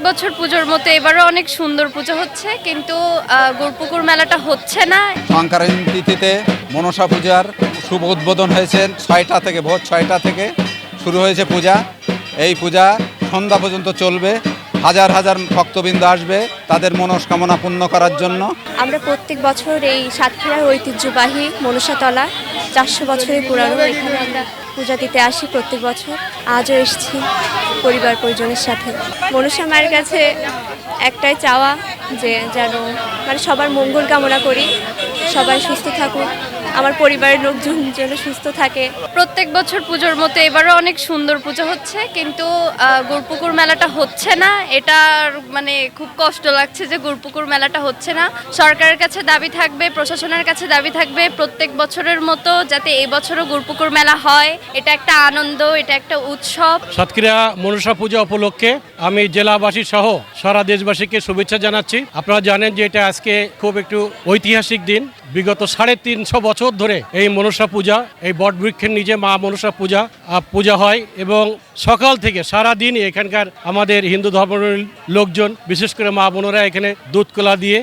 বছর পুজোর মতো এবারও অনেক সুন্দর পুজো হচ্ছে, কিন্তু গুড়পুকুর মেলাটা হচ্ছে না। সংক্রান্তি তিথিতে মনসা পূজার শুভ উদ্বোধন হয়েছে। ভোর 6টা থেকে শুরু হয়েছে পূজা। এই পূজা সন্ধ্যা পর্যন্ত চলবে। হাজার হাজার ভক্তবৃন্দ আসবে তাদের মনস্কামনা পূর্ণ করার জন্য। আমরা প্রত্যেক বছর এই সাতক্ষীরার ঐতিহ্যবাহী মনসাতলা 400 বছরের পুরানো, এখানে আমরা পূজা দিতে আসি প্রত্যেক বছর। আজও এসেছি পরিবার পরিজনের সাথে। মনসা মায়ের কাছে একটাই চাওয়া যে যেন সবার মঙ্গল কামনা করি, সবাই সুস্থ থাকুক, আমার পরিবারের লোকজন যেন সুস্থ থাকে। প্রত্যেক বছর পুজোর মতো এবারও অনেক সুন্দর পুজো হচ্ছে, কিন্তু গুড়পুকুর মেলাটা হচ্ছে না। এটার খুব কষ্ট লাগছে যে গুড়পুকুর মেলাটা হচ্ছে না। সরকারের কাছে দাবি থাকবে, প্রশাসনের কাছে দাবি থাকবে, প্রত্যেক বছরের মতো যাতে এই বছরও গুড়পুকুর মেলা হয়। এটা একটা আনন্দ, এটা একটা উৎসব। সাতক্ষীরা মনসা পূজা উপলক্ষে আমি জেলাবাসী সহ সারা দেশবাসীকে শুভেচ্ছা জানাচ্ছি। আপনারা জানেন যে এটা আজকে খুব একটু ঐতিহাসিক দিন। বিগত 350 বছর ধরে এই মনসা পূজা, এই বটবৃক্ষের নিচে মা মনসা পূজা হয় এবং সকাল থেকে সারা দিন এখানকার আমাদের হিন্দু ধর্মের লোকজন, বিশেষ করে মা বোনেরা এখানে দুধ কলা দিয়ে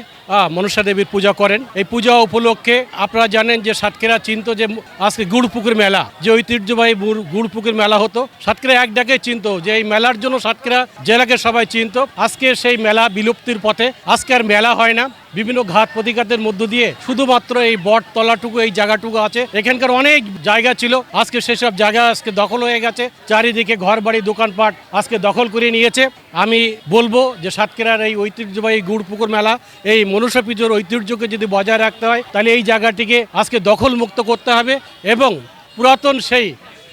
মনসা দেবীর পূজা করেন। এই পূজা উপলক্ষে আপনারা জানেন যে সাতক্ষীরা চিনত যে আজকে গুড়পুকুর মেলা, যে ঐতিহ্যবাহী গুড়পুকুর মেলা হতো, সাতক্ষীরা এক ডাকে চিনত যে এই মেলার জন্য সাতক্ষীরা জেলাকে সবাই চিনত। আজকে সেই মেলা বিলুপ্তির পথে। আজকে আর মেলা হয় না। বিভিন্ন ঘাত প্রতিঘাতের মধ্য দিয়ে শুধুমাত্র এই বট তলাটুকু, এই জায়গাটুকু আছে। এখানকার অনেক জায়গা ছিল, আজকে সেসব জায়গা আজকে দখল হয়ে গেছে। চারিদিকে ঘর বাড়ি দোকানপাট আজকে দখল করে নিয়েছে। আমি বলবো যে সাতক্ষীরার এই ঐতিহ্যবাহী গুড়পুকুর মেলা, এই মনসা পুজোর ঐতিহ্যকে যদি বজায় রাখতে হয় তাহলে এই জায়গাটিকে আজকে দখল মুক্ত করতে হবে এবং পুরাতন সেই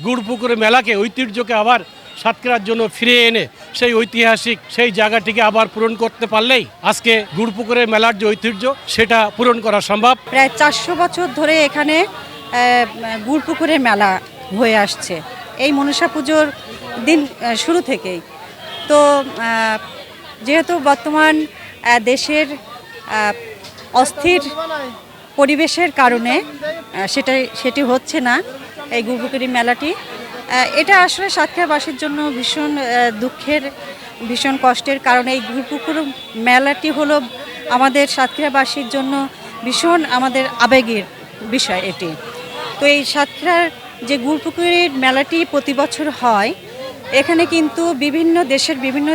গুড়পুকুর মেলাকে, ঐতিহ্যকে আবার সাতক্ষীরার জন্য ফিরে এনে সেই ঐতিহাসিক সেই জায়গাটিকে আবার পূরণ করতে পারলেই আজকে গুড়পুকুরের মেলার যে ঐতিহ্য সেটা পূরণ করা সম্ভব। প্রায় 400 বছর ধরে এখানে গুড়পুকুরের মেলা হয়ে আসছে এই মনসা পুজোর দিন শুরু থেকেই। তো যেহেতু বর্তমান দেশের অস্থির পরিবেশের কারণে সেটি হচ্ছে না এই গুড়পুকুরের মেলাটি। এটা আসলে সাতক্ষীরাবাসীর জন্য ভীষণ দুঃখের, ভীষণ কষ্টের, কারণ এই গুড়পুকুর মেলাটি হলো আমাদের সাতক্ষীরাবাসীর জন্য ভীষণ আমাদের আবেগের বিষয় এটি। তো এই সাতক্ষীরার যে গুড়পুকুরের মেলাটি প্রতি বছর হয়, এখানে কিন্তু বিভিন্ন দেশের বিভিন্ন